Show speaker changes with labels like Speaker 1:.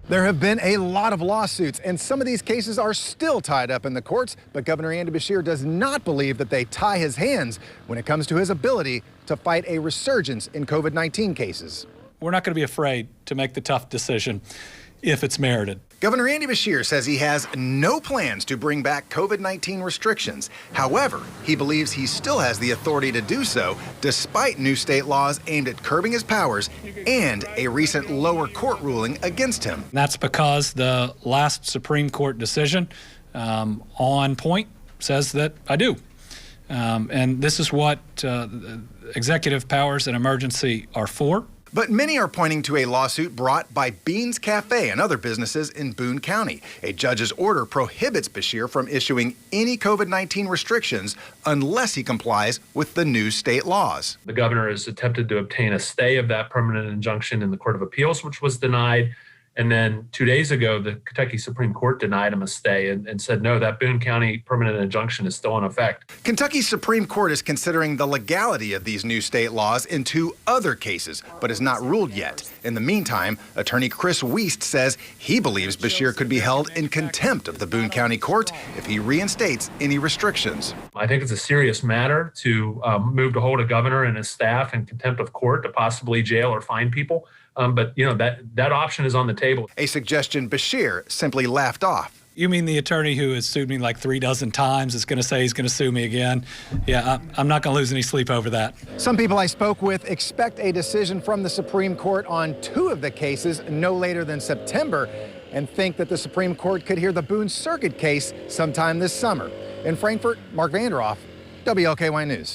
Speaker 1: There have been a lot of lawsuits, and some of these cases are still tied up in the courts, but Governor Andy Beshear does not believe that they tie his hands when it comes to his ability to fight a resurgence in COVID-19 cases.
Speaker 2: We're not going to be afraid to make the tough decision if it's merited.
Speaker 1: Governor Andy Beshear says he has no plans to bring back COVID-19 restrictions. However, he believes he still has the authority to do so despite new state laws aimed at curbing his powers and a recent lower court ruling against him.
Speaker 2: That's because the last Supreme Court decision on point says that I do. And this is what executive powers in emergency are for.
Speaker 1: But many are pointing to a lawsuit brought by Beans Cafe and other businesses in Boone County. A judge's order prohibits Beshear from issuing any COVID-19 restrictions unless he complies with the new state laws.
Speaker 3: The governor has attempted to obtain a stay of that permanent injunction in the Court of Appeals, which was denied. And then 2 days ago, the Kentucky Supreme Court denied him a stay and said, no, that Boone County permanent injunction is still in effect.
Speaker 1: Kentucky's Supreme Court is considering the legality of these new state laws in 2 other cases, but has not ruled yet. In the meantime, attorney Chris Wiest says he believes Beshear could be held in contempt of the Boone County Court if he reinstates any restrictions.
Speaker 3: I think it's a serious matter to move to hold a governor and his staff in contempt of court to possibly jail or fine people. But, you know, that option is on the table.
Speaker 1: A suggestion Beshear simply laughed off.
Speaker 2: You mean the attorney who has sued me like 3 dozen times is going to say he's going to sue me again? Yeah, I'm not going to lose any sleep over that.
Speaker 1: Some people I spoke with expect a decision from the Supreme Court on 2 of the cases no later than September and think that the Supreme Court could hear the Boone Circuit case sometime this summer. In Frankfort, Mark Vanderhoff, WLKY News.